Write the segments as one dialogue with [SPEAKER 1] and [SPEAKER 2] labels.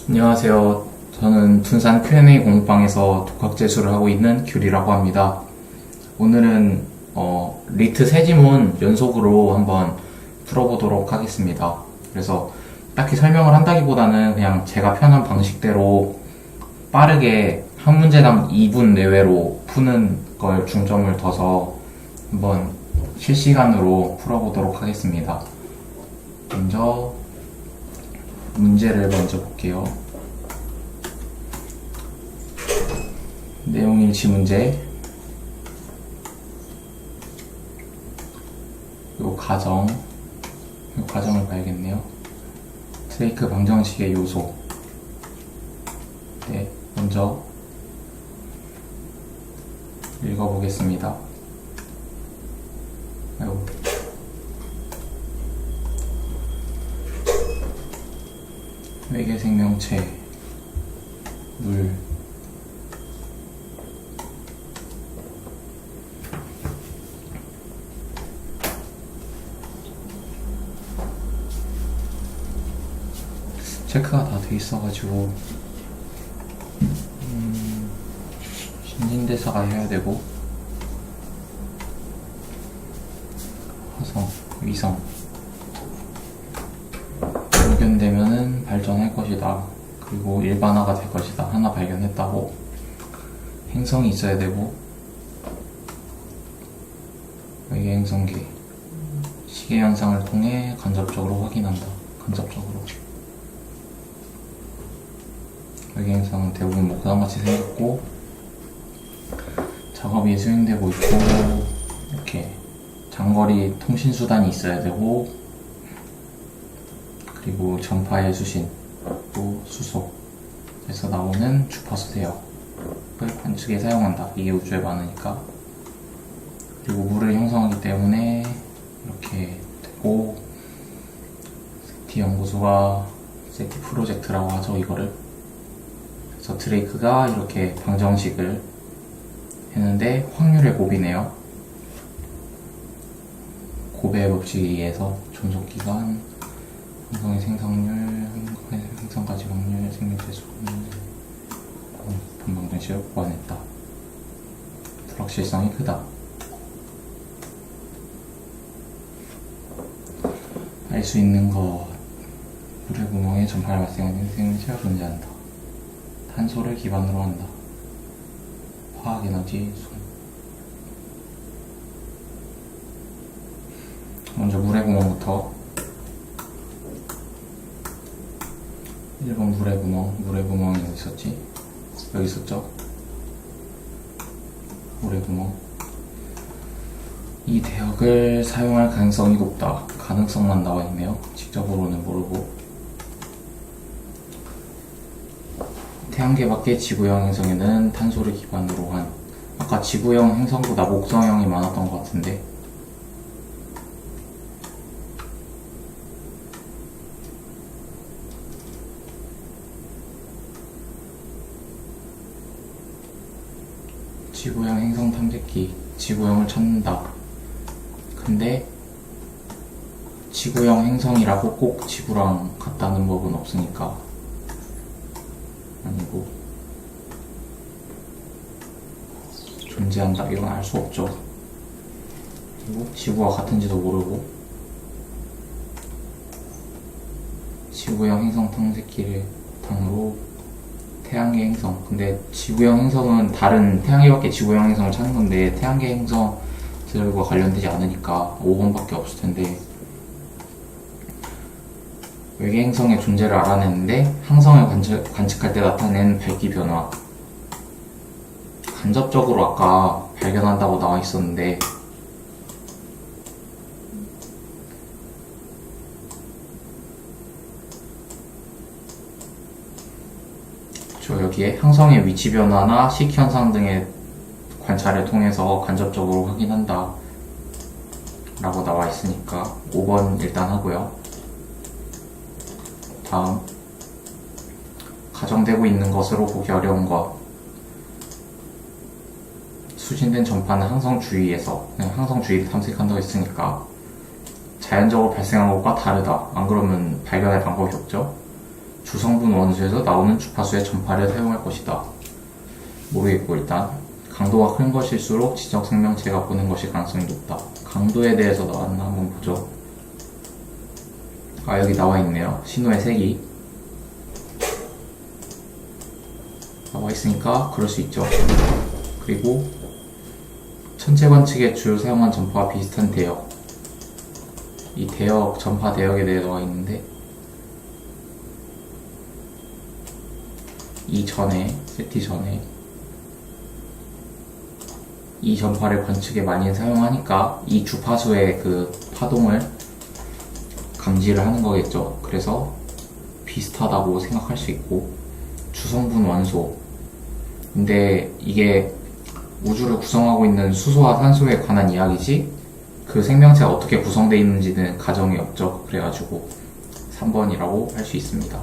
[SPEAKER 1] 안녕하세요. 저는 둔산 Q&A 공부방에서 독학재수를 하고 있는 귤이라고 합니다. 오늘은 리트 세 지문 연속으로 한번 풀어보도록 하겠습니다. 그래서 딱히 설명을 한다기보다는 그냥 제가 편한 방식대로 빠르게 한 문제당 2분 내외로 푸는 걸 중점을 둬서 한번 실시간으로 풀어보도록 하겠습니다. 먼저 문제를 먼저 볼게요. 내용 일치 문제. 요 과정을 봐야겠네요. 드레이크 방정식의 요소. 네, 먼저 읽어보겠습니다. 외계 생명체, 물, 체크가 다 돼 있어가지고 신진대사가 해야 되고, 화성, 위성 발견되면은 발전할 것이다. 그리고 일반화가 될 것이다. 하나 발견했다고. 행성이 있어야 되고, 외계 행성계 시계 현상을 통해 간접적으로 확인한다. 간접적으로 외계 행성은 대부분 뭐 그다음같이 생겼고, 작업이 수행되고 있고, 이렇게 장거리 통신수단이 있어야 되고, 그리고 전파의 수신, 또 수속에서 나오는 주파수 대역을 관측에 사용한다. 이게 우주에 많으니까. 그리고 물을 형성하기 때문에 이렇게 되고, 세티 연구소가 세티 프로젝트라고 하죠, 이거를. 그래서 드레이크가 이렇게 방정식을 했는데 확률의 곱이네요. 곱의 법칙에 의해서 존속기간, 행성의 생성률, 행성까지 확률, 생명체 수, 분방정식을 보완했다. 불확실성이 크다. 알 수 있는 것, 물의 구멍에 전파를 발생하는 생명체가 존재한다. 탄소를 기반으로 한다. 화학에너지 순. 먼저 물의 구멍부터. 1번 물의 구멍이 어디 있었지? 여기 있었죠? 물의 구멍. 이 대역을 사용할 가능성이 높다. 가능성만 나와 있네요. 직접으로는 모르고. 태양계 밖의 지구형 행성에는 탄소를 기반으로 한, 아까 지구형 행성보다 목성형이 많았던 것 같은데, 지구형 행성 탐색기, 지구형을 찾는다. 근데 지구형 행성이라고 꼭 지구랑 같다는 법은 없으니까, 아니고, 존재한다, 이건 알 수 없죠. 그리고 지구와 같은지도 모르고, 지구형 행성 탐색기를 바탕으로 태양계 행성, 근데 지구형 행성은 다른 태양계 밖에 지구형 행성을 찾는 건데, 태양계 행성들과 관련되지 않으니까 5번밖에 없을 텐데, 외계 행성의 존재를 알아냈는데 항성을 관측할 때 나타낸 밝기 변화, 간접적으로 아까 발견한다고 나와 있었는데, 저 여기에 항성의 위치 변화나 식현상 등의 관찰을 통해서 간접적으로 확인한다 라고 나와 있으니까 5번 일단 하고요. 다음, 가정되고 있는 것으로 보기 어려운 것. 수신된 전파는 항성 주위에서, 항성 주위를 탐색한다고 했으니까 자연적으로 발생한 것과 다르다. 안 그러면 발견할 방법이 없죠. 주성분 원소에서 나오는 주파수의 전파를 사용할 것이다. 모르겠고 일단 강도가 큰 것일수록 지적 생명체가 보는 것이 가능성이 높다. 강도에 대해서 나왔나 한번 보죠. 아 여기 나와 있네요. 신호의 색이 나와 있으니까 그럴 수 있죠. 그리고 천체 관측에 주로 사용한 전파와 비슷한 대역, 이 대역, 전파 대역에 대해 나와 있는데 이 전에, 세티 전에 이 전파를 관측에 많이 사용하니까 이 주파수의 그 파동을 감지를 하는 거겠죠. 그래서 비슷하다고 생각할 수 있고, 주성분 원소, 근데 이게 우주를 구성하고 있는 수소와 산소에 관한 이야기지 그 생명체가 어떻게 구성되어 있는지는 가정이 없죠. 그래가지고 3번이라고 할 수 있습니다.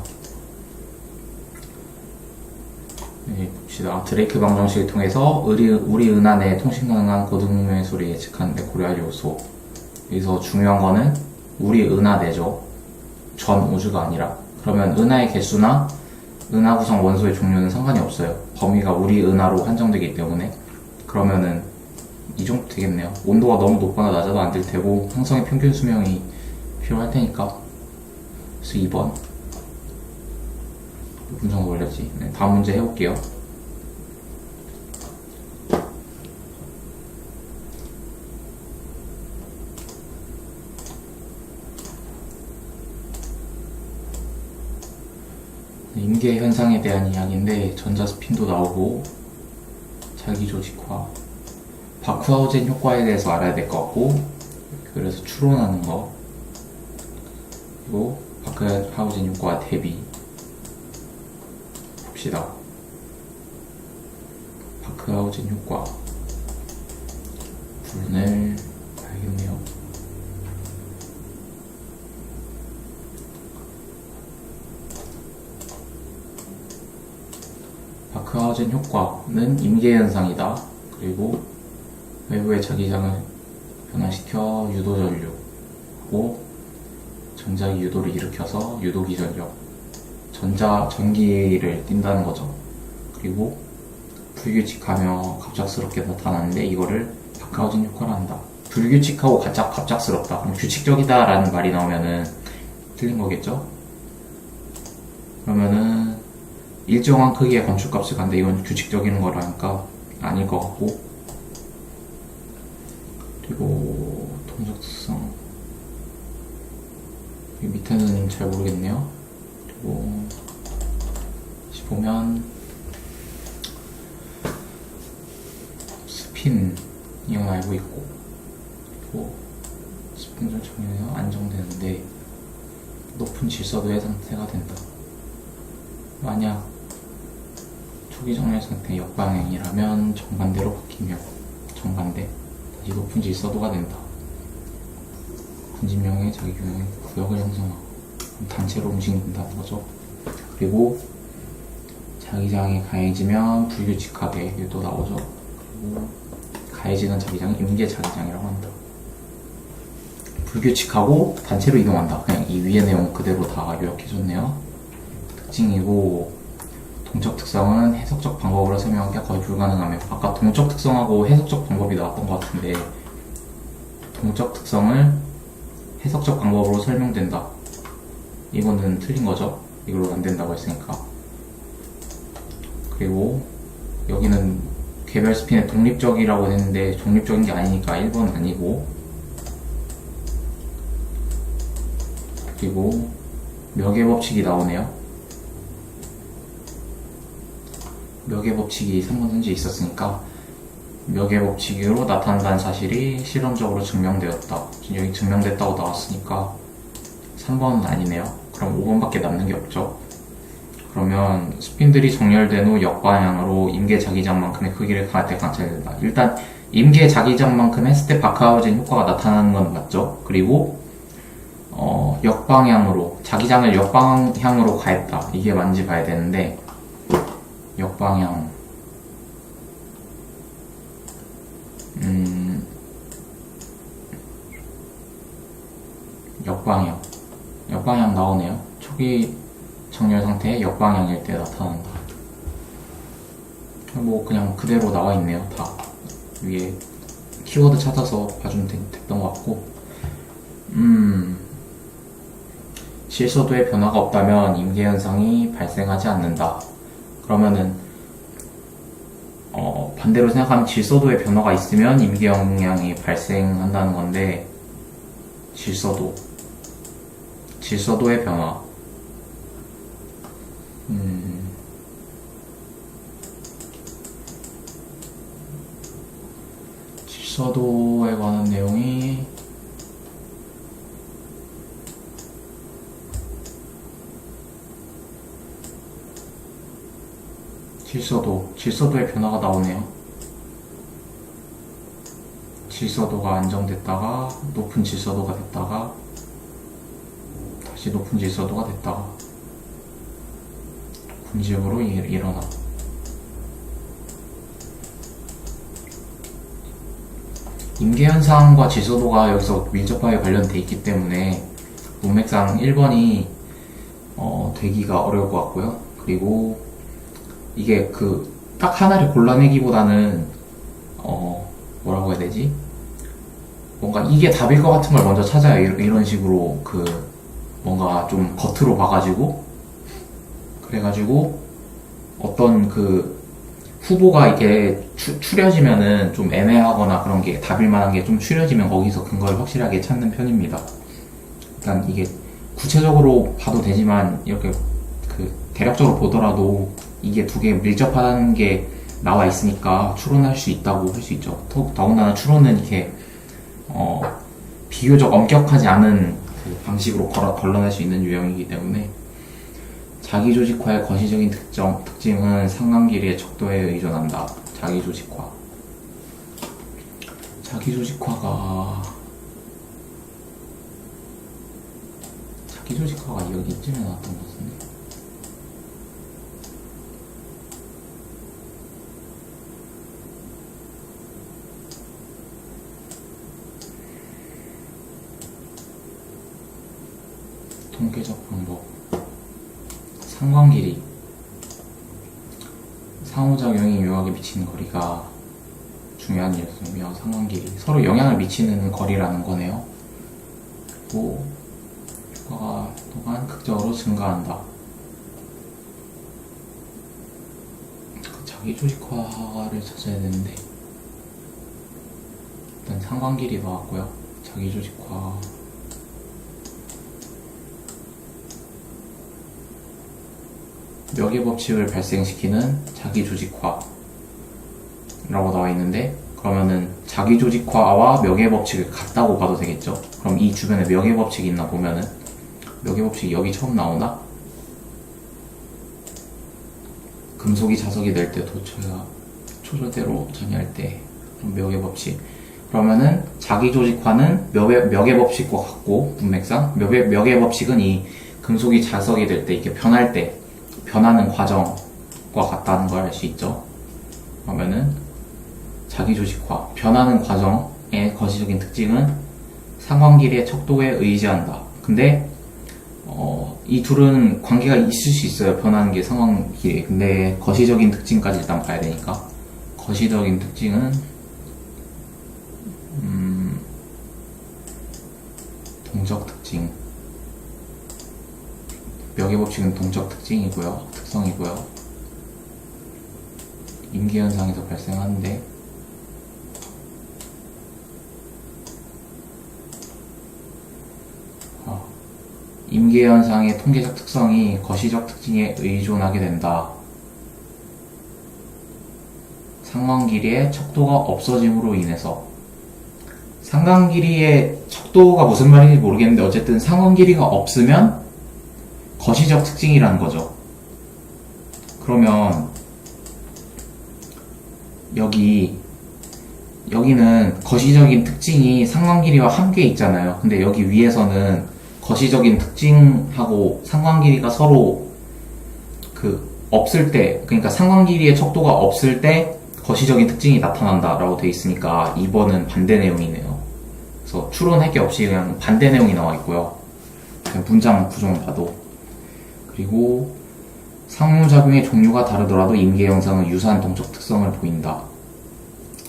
[SPEAKER 1] 네, 봅시다. 드레이크 방정식을 통해서 우리 은하 내 통신 가능한 고등음의 소리 예측하는데 고려할 요소. 여기서 중요한 거는 우리 은하 내죠. 전 우주가 아니라. 그러면 은하의 개수나 은하 구성 원소의 종류는 상관이 없어요. 범위가 우리 은하로 한정되기 때문에. 그러면은 이 정도 되겠네요. 온도가 너무 높거나 낮아도 안 될 테고 항성의 평균 수명이 필요할 테니까. 그래서 2번 분석 원래지. 네, 다음 문제 해볼게요. 임계 현상에 대한 이야기인데 전자 스핀도 나오고 자기 조직화, 바쿠하우젠 효과에 대해서 알아야 될 것 같고, 그래서 추론하는 거, 그리고 바쿠하우젠 효과 대비 봅시다. 바쿠하우젠 효과 부분을 봐야겠네요. 바크하우젠 효과는 임계현상이다. 그리고 외부의 자기장을 변화시켜 유도전류하고 전자기 유도를 일으켜서 유도기 전력, 전기를 띈다는 거죠. 그리고 불규칙하며 갑작스럽게 나타나는데 이거를 바크하우젠 효과를 한다. 불규칙하고 갑작스럽다. 그럼 규칙적이다 라는 말이 나오면은 틀린 거겠죠? 그러면은 일정한 크기의 건축값을 간다. 이건 규칙적인 거라니까 아닐 것 같고, 그리고 동적 특성 밑에는 잘 모르겠네요. 그리고 다시 보면 스핀 이건 알고 있고, 그리고 스핀 좀 정리해서 안정되는데 높은 질서도의 상태가 된다. 만약 초기 정렬 상태 역방향이라면 정반대로 바뀌며 정반대 다시 높은 질서도가 된다. 분진명의 자기균형의 구역을 형성하고 단체로 움직인다는 거죠. 그리고 자기장이 가해지면 불규칙하게 이게 또 나오죠. 그리고 가해지는 자기장은 임계 자기장이라고 한다. 불규칙하고 단체로 이동한다. 그냥 이 위의 내용 그대로 다 요약해줬네요. 특징이고, 동적 특성은 해석적 방법으로 설명하기가 거의 불가능하며, 아까 동적 특성하고 해석적 방법이 나왔던 것 같은데 동적 특성을 해석적 방법으로 설명된다. 이거는 틀린 거죠. 이걸로 안 된다고 했으니까. 그리고 여기는 개별 스핀의 독립적이라고 했는데 독립적인 게 아니니까 1번 아니고, 그리고 멱의 법칙이 나오네요. 멱의 법칙이 3번 현재 있었으니까 멱의 법칙으로 나타난다는 사실이 실험적으로 증명되었다. 여기 증명됐다고 나왔으니까 3번은 아니네요. 그럼 5번밖에 남는 게 없죠. 그러면 스핀들이 정렬된 후 역방향으로 임계 자기장만큼의 크기를 가할 때 관찰된다. 일단 임계 자기장만큼 했을 때 바크하우젠 효과가 나타나는 건 맞죠. 그리고 역방향으로, 자기장을 역방향으로 가했다. 이게 맞는지 봐야 되는데, 역방향, 역방향 나오네요. 초기 정렬 상태의 역방향일 때 나타난다. 뭐 그냥 그대로 나와 있네요. 다 위에 키워드 찾아서 봐주면 됐던 것 같고, 질서도에 변화가 없다면 임계현상이 발생하지 않는다. 그러면은 반대로 생각하면 질서도에 변화가 있으면 임계영향이 발생한다는 건데, 질서도의 변화. 질서도에 관한 내용이 질서도의 변화가 나오네요. 질서도가 안정됐다가 높은 질서도가 됐다가 다시 높은 질서도가 됐다가 군집으로 일어나. 임계현상과 질서도가 여기서 밀접하게 관련돼 있기 때문에 문맥상 1번이 되기가 어려울 것 같고요. 그리고 이게 딱 하나를 골라내기보다는 뭐라고 해야 되지? 뭔가 이게 답일 것 같은 걸 먼저 찾아요. 이런 식으로 뭔가 좀 겉으로 봐가지고, 그래가지고 어떤 후보가 이렇게 추려지면은 좀 애매하거나 그런 게 답일 만한 게 좀 추려지면 거기서 근거를 확실하게 찾는 편입니다. 일단 이게 구체적으로 봐도 되지만 이렇게 대략적으로 보더라도 이게 두 개 밀접하다는 게 나와 있으니까 추론할 수 있다고 할 수 있죠. 더군다나 추론은 이렇게 비교적 엄격하지 않은 방식으로 걸러낼 수 있는 유형이기 때문에, 자기조직화의 거시적인 특징은 상관길이의 척도에 의존한다. 자기조직화가 여기쯤에 나왔던 것 같은데, 통계적 방법. 상관길이, 상호작용이 묘하게 미치는 거리가 중요한 일이었으며, 상관길이 서로 영향을 미치는 거리라는 거네요. 그리고 효과가 또한 극적으로 증가한다. 자기조직화를 찾아야 되는데, 일단 상관길이 나왔고요. 자기조직화, 묘계법칙을 발생시키는 자기조직화라고 나와 있는데, 그러면은 자기조직화와 묘계법칙을 같다고 봐도 되겠죠. 그럼 이 주변에 묘계법칙이 있나 보면은, 묘계법칙이 여기 처음 나오나? 금속이 자석이 될 때 도처가 초절대로 전이할 때, 묘계법칙. 그러면은 자기조직화는 묘계법칙과 같고, 문맥상 묘계법칙은 이 금속이 자석이 될 때 이렇게 변할 때 변하는 과정과 같다는 걸 알 수 있죠. 그러면은 자기조직화, 변하는 과정의 거시적인 특징은 상관길이의 척도에 의지한다. 근데 이 둘은 관계가 있을 수 있어요. 변하는 게 상관길이. 근데 거시적인 특징까지 일단 봐야 되니까, 거시적인 특징은 동적 특징. 묘계법칙은 동적 특성이고요. 임계현상에서 발생하는데, 임계현상의 통계적 특성이 거시적 특징에 의존하게 된다. 상관길이의 척도가 없어짐으로 인해서. 상관길이의 척도가 무슨 말인지 모르겠는데, 어쨌든 상관길이가 없으면 거시적 특징이라는 거죠. 그러면 여기는 거시적인 특징이 상관길이와 함께 있잖아요. 근데 여기 위에서는 거시적인 특징하고 상관길이가 서로 없을 때, 그러니까 상관길이의 척도가 없을 때 거시적인 특징이 나타난다라고 돼 있으니까 2번은 반대 내용이네요. 그래서 추론 할게 없이 그냥 반대 내용이 나와 있고요. 그냥 문장 구조만 봐도. 그리고 상호작용의 종류가 다르더라도 임계 현상은 유사한 동적 특성을 보인다.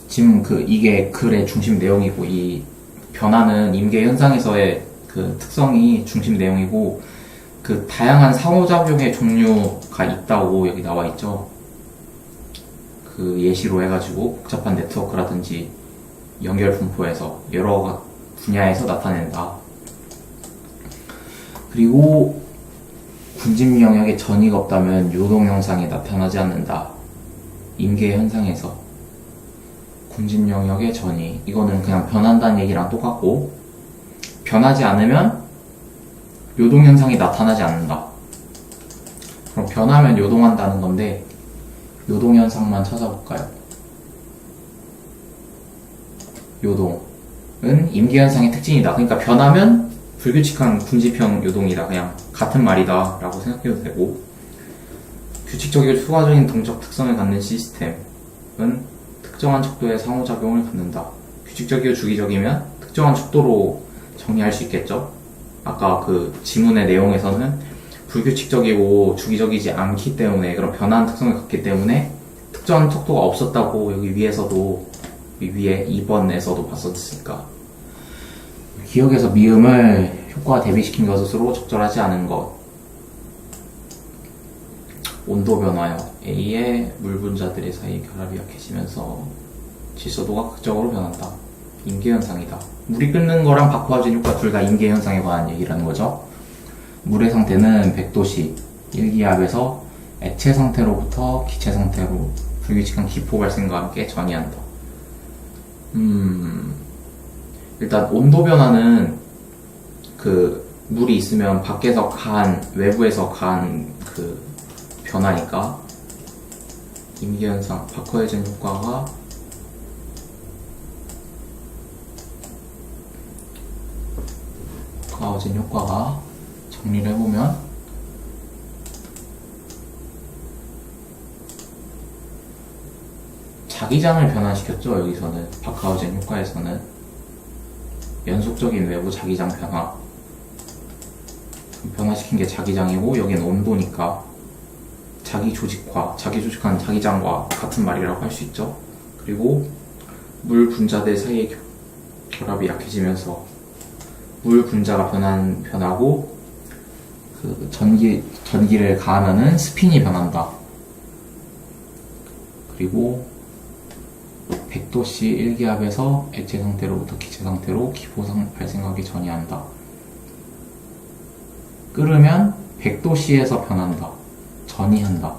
[SPEAKER 1] 지금 이게 글의 중심 내용이고, 이 변화는 임계 현상에서의 그 특성이 중심 내용이고, 그 다양한 상호작용의 종류가 있다고 여기 나와 있죠. 그 예시로 해가지고 복잡한 네트워크라든지 연결 분포에서 여러 분야에서 나타낸다. 그리고 군집 영역에 전이가 없다면 요동 현상이 나타나지 않는다. 임계 현상에서 군집 영역의 전이, 이거는 그냥 변한다는 얘기랑 똑같고, 변하지 않으면 요동 현상이 나타나지 않는다. 그럼 변하면 요동한다는 건데, 요동 현상만 찾아볼까요? 요동은 임계 현상의 특징이다. 그러니까 변하면 불규칙한 군집형 요동이다. 그냥 같은 말이다 라고 생각해도 되고, 규칙적이고 추가적인 동적 특성을 갖는 시스템은 특정한 척도의 상호작용을 갖는다. 규칙적이고 주기적이면 특정한 척도로 정의할 수 있겠죠. 아까 그 지문의 내용에서는 불규칙적이고 주기적이지 않기 때문에, 그런 변화한 특성을 갖기 때문에 특정한 척도가 없었다고 여기 위에서도, 위에 2번에서도 봤었으니까. 기억에서 미음을 효과와 대비시킨 것으로 적절하지 않은 것. 온도 변화요. A의 물 분자들의 사이 결합이 약해지면서 질소도가 극적으로 변한다. 임계현상이다. 물이 끓는 거랑 바쿠아진 효과 둘 다 임계현상에 관한 얘기라는 거죠. 물의 상태는 100도씨 1기압에서 액체 상태로부터 기체 상태로 불규칙한 기포 발생과 함께 전이한다. 일단 온도 변화는 그 물이 있으면 밖에서 가한, 외부에서 가한 그 변화니까 임계현상, 바쿠아진 효과가 바쿠아진 효과가 정리를 해보면 자기장을 변화시켰죠. 여기서는 바쿠아진 효과에서는 연속적인 외부 자기장 변화시킨 게 자기장이고, 여기는 온도니까 자기조직한 자기장과 같은 말이라고 할 수 있죠. 그리고 물 분자들 사이의 결합이 약해지면서 물 분자가 변하고, 그 전기를 가하면은 스핀이 변한다. 그리고 100도씨 1기압에서 액체 상태로부터 기체 상태로 기포 발생하기 전이한다. 끓으면 100도씨에서 변한다. 전이한다.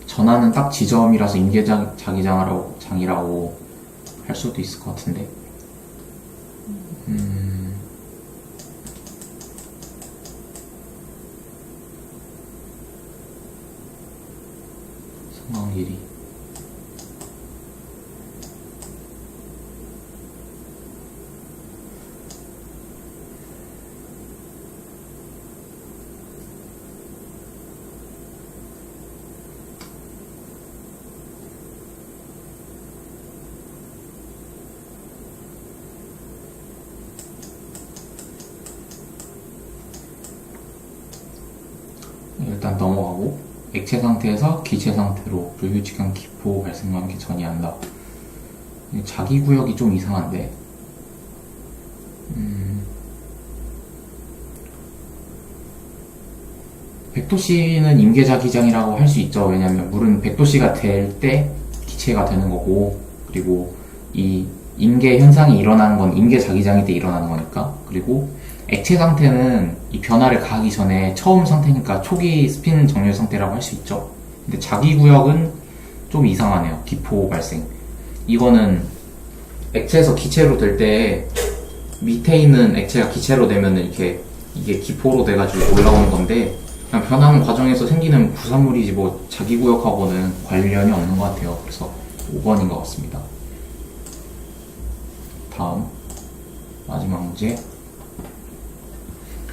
[SPEAKER 1] 전하는 딱 지점이라서 임계장이라고 할 수도 있을 것 같은데. 상황 길이. 일단 넘어가고, 액체 상태에서 기체 상태로 불규칙한 기포 발생과 함께 전이한다. 자기 구역이 좀 이상한데, 100도씨는 임계자기장이라고 할 수 있죠. 왜냐면 물은 100도씨가 될 때 기체가 되는 거고, 그리고 이 임계 현상이 일어나는 건 임계자기장일 때 일어나는 거니까. 그리고 액체 상태는 이 변화를 가하기 전에 처음 상태니까 초기 스핀 정렬 상태라고 할 수 있죠. 근데 자기 구역은 좀 이상하네요. 기포 발생. 이거는 액체에서 기체로 될 때 밑에 있는 액체가 기체로 되면은 이게 기포로 돼가지고 올라오는 건데, 그냥 변하는 과정에서 생기는 부산물이지 뭐 자기 구역하고는 관련이 없는 것 같아요. 그래서 5번인 것 같습니다. 다음 마지막 문제.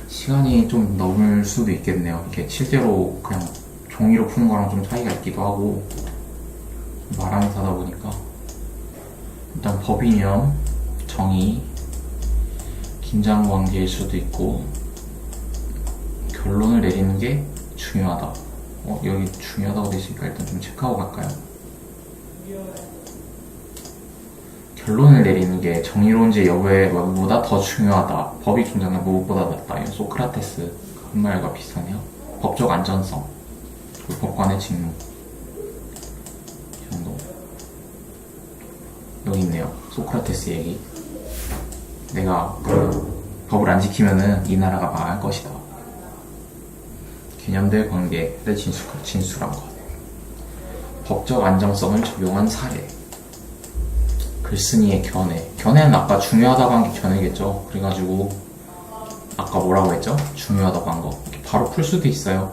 [SPEAKER 1] 시간이 좀 넘을 수도 있겠네요. 이렇게 실제로 그냥 종이로 푸는 거랑 좀 차이가 있기도 하고, 말하면서 하다 보니까. 일단 법이념, 정의, 긴장 관계일 수도 있고, 결론을 내리는 게 중요하다. 여기 중요하다고 되시니까 일단 좀 체크하고 갈까요? 결론을 내리는 게 정의로운지 여부보다 더 중요하다. 법이 존재하는 무엇보다 낫다. 이건 소크라테스 한 말과 비슷하네요. 법적 안전성, 법관의 직무. 이 정도. 여기 있네요. 소크라테스 얘기. 내가 법을 안 지키면은 이 나라가 망할 것이다. 개념들 관계를 진술한 것. 법적 안정성을 적용한 사례. 글쓴이의 견해. 견해는 아까 중요하다고 한 게 견해겠죠. 그래가지고 아까 뭐라고 했죠? 중요하다고 한 거. 바로 풀 수도 있어요.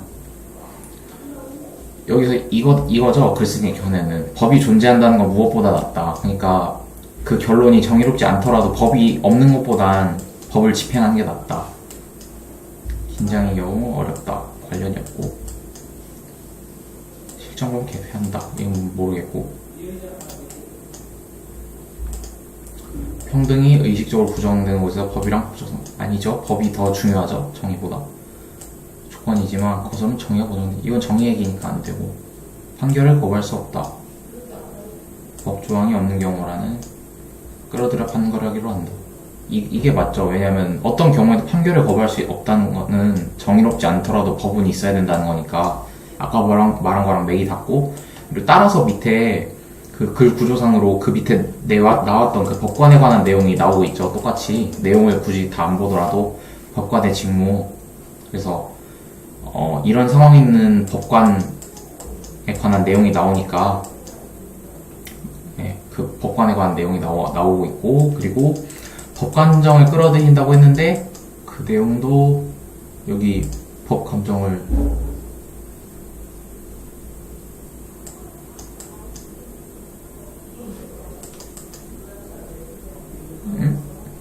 [SPEAKER 1] 여기서 이거죠. 글쓴이의 견해는 법이 존재한다는 건 무엇보다 낫다. 그러니까 그 결론이 정의롭지 않더라도 법이 없는 것보단 법을 집행하는 게 낫다. 긴장의 경우 어렵다. 관련이 없고 실정법 개폐한다. 이건 모르겠고 평등이 의식적으로 부정되는 곳에서 법이랑 법조성 아니죠. 법이 더 중요하죠. 정의보다. 조건이지만 그것은 정의가 보정돼. 이건 정의 얘기니까 안 되고 판결을 거부할 수 없다. 법 조항이 없는 경우라는 끌어들여 판결하기로 한다. 이게 맞죠. 왜냐면 어떤 경우에도 판결을 거부할 수 없다는 거는 정의롭지 않더라도 법은 있어야 된다는 거니까 아까 말한 거랑 맥이 닿고 그리고 따라서 밑에 그 글 구조상으로 그 밑에 나왔던 그 법관에 관한 내용이 나오고 있죠. 똑같이 내용을 굳이 다 안 보더라도 법관의 직무. 그래서 이런 상황에 있는 법관에 관한 내용이 나오니까 그 법관에 관한 내용이 나오고 있고 그리고 법감정을 끌어들인다고 했는데 그 내용도 여기 법감정을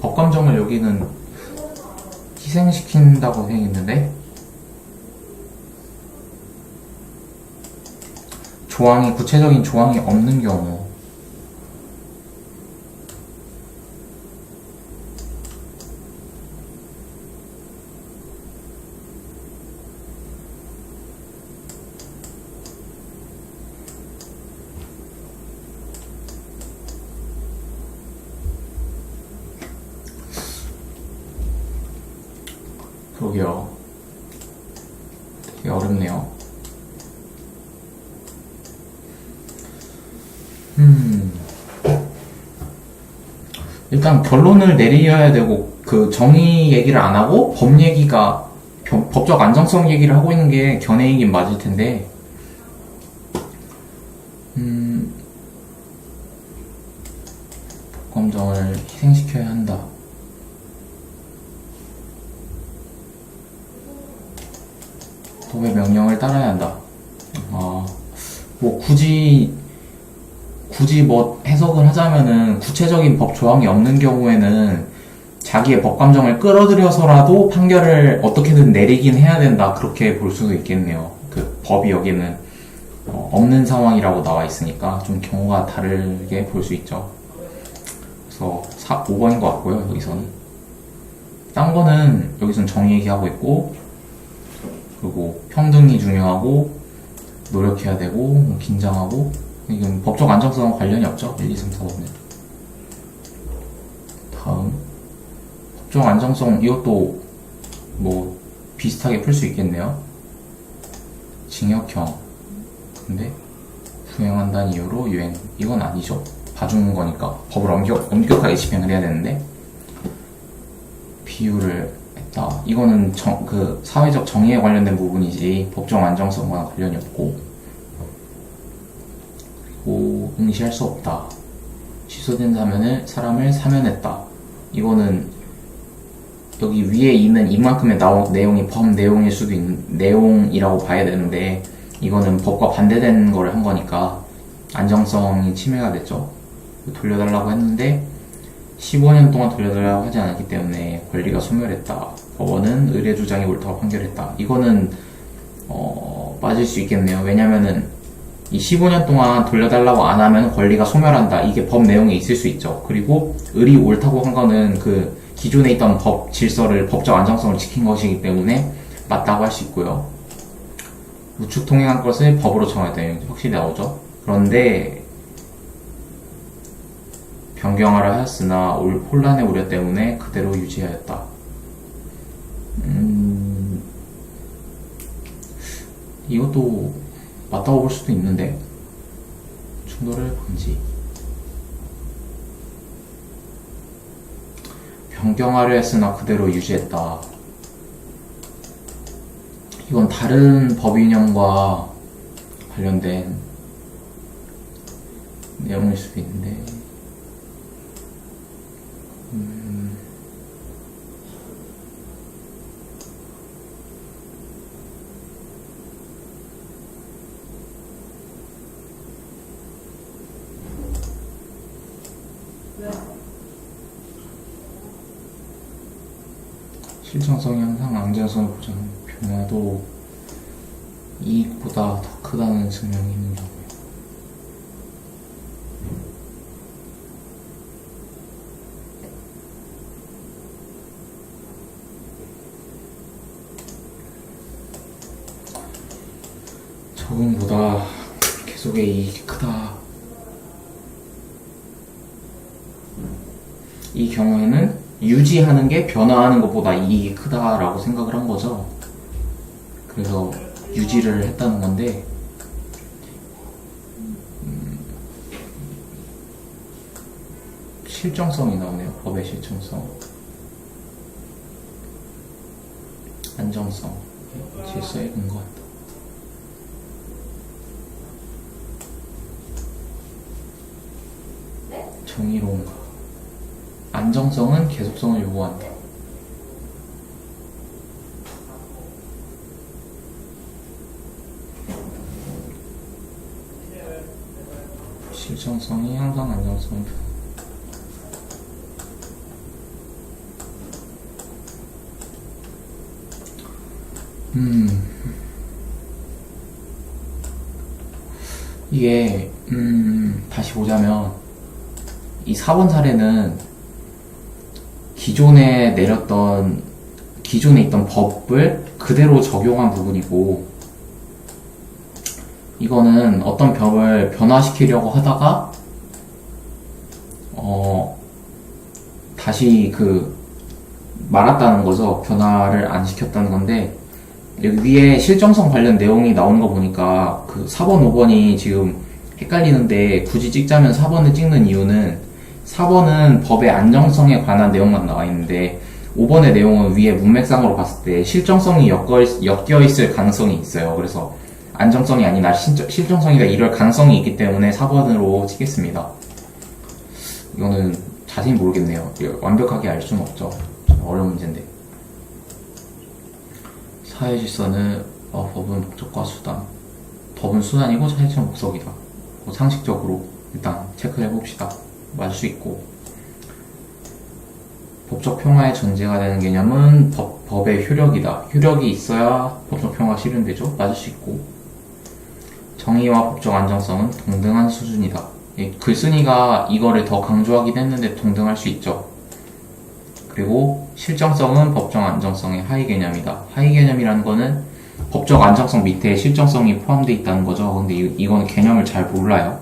[SPEAKER 1] 법감정을 여기는 희생시킨다고 생겼는데 구체적인 조항이 없는 경우 그러게요. 되게 어렵네요. 일단 결론을 내려야 되고 그 정의 얘기를 안 하고 법 얘기가 법적 안정성 얘기를 하고 있는 게 견해이긴 맞을 텐데 법감정을 희생시켜야 한다. 법의 명령을 따라야 한다. 뭐 굳이 뭐 해석을 하자면은 구체적인 법 조항이 없는 경우에는 자기의 법감정을 끌어들여서라도 판결을 어떻게든 내리긴 해야 된다. 그렇게 볼 수도 있겠네요. 그 법이 여기는 없는 상황이라고 나와 있으니까 좀 경우가 다르게 볼 수 있죠. 그래서 5번인 것 같고요. 여기서는 딴 거는 여기서는 정의 얘기하고 있고 그리고 평등이 중요하고 노력해야 되고 뭐 긴장하고 이건 법적 안정성과 관련이 없죠. 1, 2, 3, 4번은. 다음 법적 안정성 이것도 뭐 비슷하게 풀 수 있겠네요. 징역형 근데 부행한다는 이유로 유행 이건 아니죠. 봐주는 거니까 법을 엄격하게 집행을 해야 되는데 비유를 했다. 이거는 그 사회적 정의에 관련된 부분이지 법적 안정성과 관련이 없고 그리고 응시할 수 없다. 취소된 사람을 사면했다. 이거는 여기 위에 있는 이만큼의 내용이 법 내용일 수도 있는 내용이라고 봐야 되는데 이거는 법과 반대되는 거를 한 거니까 안정성이 침해가 됐죠. 돌려달라고 했는데 15년 동안 돌려달라고 하지 않았기 때문에 권리가 소멸했다. 법원은 의뢰 주장이 옳다고 판결했다. 이거는 맞을 수 있겠네요. 왜냐면은 이 15년 동안 돌려달라고 안 하면 권리가 소멸한다. 이게 법 내용에 있을 수 있죠. 그리고 의리 옳다고 한 거는 그 기존에 있던 법 질서를 법적 안정성을 지킨 것이기 때문에 맞다고 할 수 있고요. 우측 통행한 것을 법으로 정하였다. 확실히 나오죠. 그런데 변경하라 하였으나 혼란의 우려 때문에 그대로 유지하였다. 이것도 맞다고 볼 수도 있는데, 충돌을 방지. 변경하려 했으나 그대로 유지했다. 이건 다른 법 이념과 관련된 내용일 수도 있는데, 실정성이 항상 안전성을 보장하는 변화도 이익보다 더 크다는 증명이 있는 경우에 적응보다 계속의 이익이 크다. 이 경우에는 유지하는 게 변화하는 것보다 이익이 크다라고 생각을 한 거죠. 그래서 유지를 했다는 건데, 실정성이 나오네요. 법의 실정성, 안정성, 질서에 근거한다. 정의로운가. 안정성은 계속성을 요구한다. 실정성이 항상 안정성이다. 이게 다시 보자면 이 4번 사례는 기존에 있던 법을 그대로 적용한 부분이고, 이거는 어떤 법을 변화시키려고 하다가 다시 말았다는 거죠. 변화를 안 시켰다는 건데, 여기 위에 실정성 관련 내용이 나오는 거 보니까 4번, 5번이 지금 헷갈리는데, 굳이 찍자면 4번을 찍는 이유는 4번은 법의 안정성에 관한 내용만 나와 있는데 5번의 내용은 위에 문맥상으로 봤을 때 실정성이 엮여 있을 가능성이 있어요. 그래서 안정성이 아니라 실정성이가 이럴 가능성이 있기 때문에 4번으로 치겠습니다. 이거는 자세히 모르겠네요. 완벽하게 알 수는 없죠. 어려운 문제인데. 사회질서는 법은 목적과 수단. 법은 수단이고 사회질서는 목적이다. 상식적으로 일단 체크를 해봅시다. 맞을 수 있고, 법적 평화의 전제가 되는 개념은 법의 효력이다. 효력이 있어야 법적 평화가 실현되죠. 맞을 수 있고, 정의와 법적 안정성은 동등한 수준이다. 글쓴이가 이거를 더 강조하긴 했는데 동등할 수 있죠. 그리고 실정성은 법적 안정성의 하위 개념이다. 하위 개념이라는 거는 법적 안정성 밑에 실정성이 포함되어 있다는 거죠. 근데 이거는 개념을 잘 몰라요.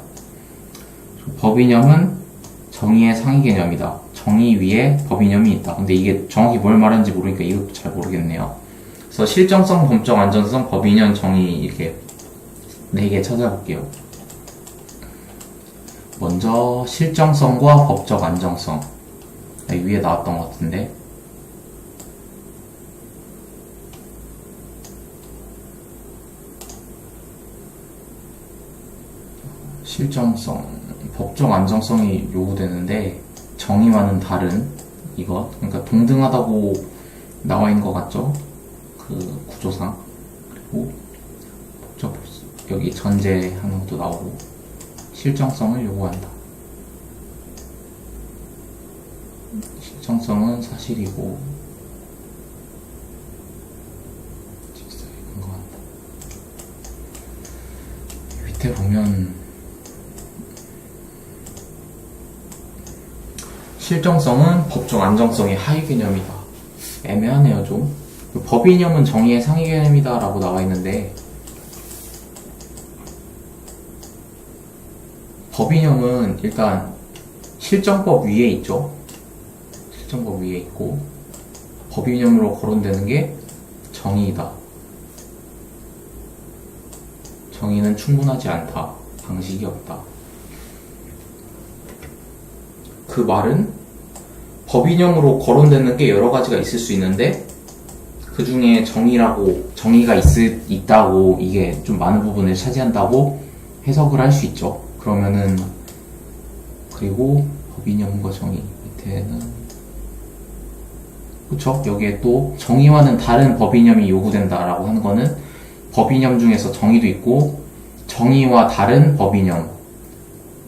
[SPEAKER 1] 법 이념은 정의의 상위 개념이다. 정의 위에 법 이념이 있다. 근데 이게 정확히 뭘 말하는지 모르니까 이것도 잘 모르겠네요. 그래서 실정성, 법적 안정성, 법 이념, 정의 이렇게 4개 찾아볼게요. 먼저 실정성과 법적 안정성. 위에 나왔던 것 같은데, 실정성, 법적 안정성이 요구되는데 정의와는 다른 이것, 그러니까 동등하다고 나와 있는 것 같죠? 구조상. 그리고 여기 전제하는 것도 나오고, 실정성을 요구한다. 실정성은 사실이고 질서에 근거한다. 밑에 보면 실정성은 법적 안정성의 하위 개념이다. 애매하네요, 좀. 법이념은 정의의 상위 개념이다 라고 나와 있는데, 법이념은 일단 실정법 위에 있죠. 실정법 위에 있고, 법이념으로 거론되는 게 정의이다. 정의는 충분하지 않다. 방식이 없다. 그 말은 법이념으로 거론되는 게 여러 가지가 있을 수 있는데, 그 중에 정의가 있다고 이게 좀 많은 부분을 차지한다고 해석을 할 수 있죠. 그러면은, 그리고 법이념과 정의 밑에는, 그쵸? 여기에 또 정의와는 다른 법이념이 요구된다라고 하는 거는 법이념 중에서 정의도 있고, 정의와 다른 법이념.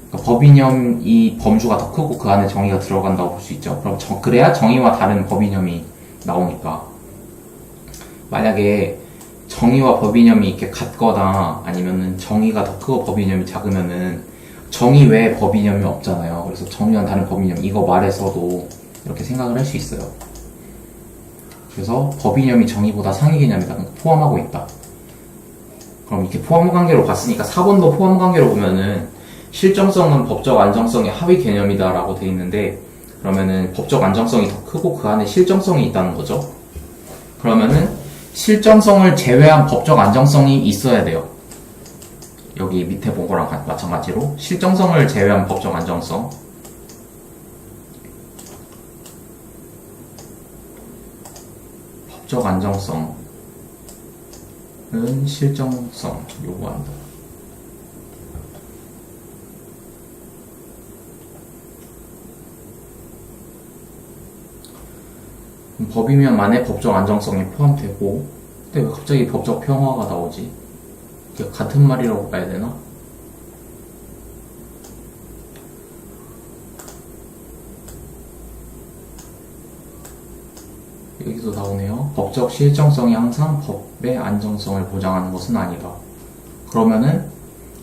[SPEAKER 1] 그러니까 법이념이 범주가 더 크고 그 안에 정의가 들어간다고 볼 수 있죠. 그럼 그래야 정의와 다른 법이념이 나오니까. 만약에 정의와 법이념이 이렇게 같거나 아니면은 정의가 더 크고 법이념이 작으면은 정의 외에 법이념이 없잖아요. 그래서 정의와 다른 법이념, 이거 말에서도 이렇게 생각을 할 수 있어요. 그래서 법이념이 정의보다 상위 개념이다. 포함하고 있다. 그럼 이렇게 포함 관계로 봤으니까 4번도 포함 관계로 보면은 실정성은 법적 안정성의 하위 개념이다 라고 돼 있는데, 그러면은 법적 안정성이 더 크고 그 안에 실정성이 있다는 거죠. 그러면은 실정성을 제외한 법적 안정성이 있어야 돼요. 여기 밑에 본 거랑 마찬가지로 실정성을 제외한 법적 안정성, 법적 안정성은 실정성 요구한다. 법이면만의 법적 안정성이 포함되고, 근데 왜 갑자기 법적 평화가 나오지? 이게 같은 말이라고 봐야 되나? 여기도 나오네요. 법적 실정성이 항상 법의 안정성을 보장하는 것은 아니다. 그러면은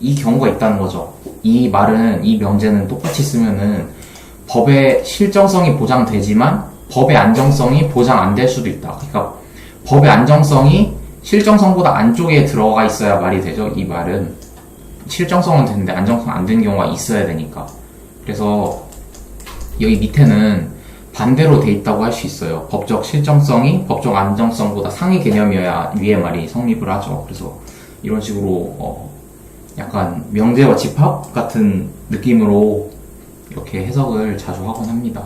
[SPEAKER 1] 이 경우가 있다는 거죠. 이 말은, 이 명제는 똑같이 쓰면은 법의 실정성이 보장되지만 법의 안정성이 보장 안 될 수도 있다. 그러니까 법의 안정성이 실정성보다 안쪽에 들어가 있어야 말이 되죠. 이 말은 실정성은 되는데 안정성 안 되는 경우가 있어야 되니까. 그래서 여기 밑에는 반대로 돼 있다고 할 수 있어요. 법적 실정성이 법적 안정성보다 상위 개념이어야 위에 말이 성립을 하죠. 그래서 이런 식으로 약간 명제와 집합 같은 느낌으로 이렇게 해석을 자주 하곤 합니다.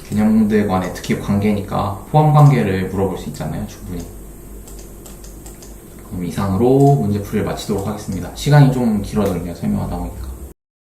[SPEAKER 1] 개념들 간에 특히 관계니까 포함 관계를 물어볼 수 있잖아요, 충분히. 그럼 이상으로 문제풀이를 마치도록 하겠습니다. 시간이 좀 길어졌네요, 설명하다 보니까.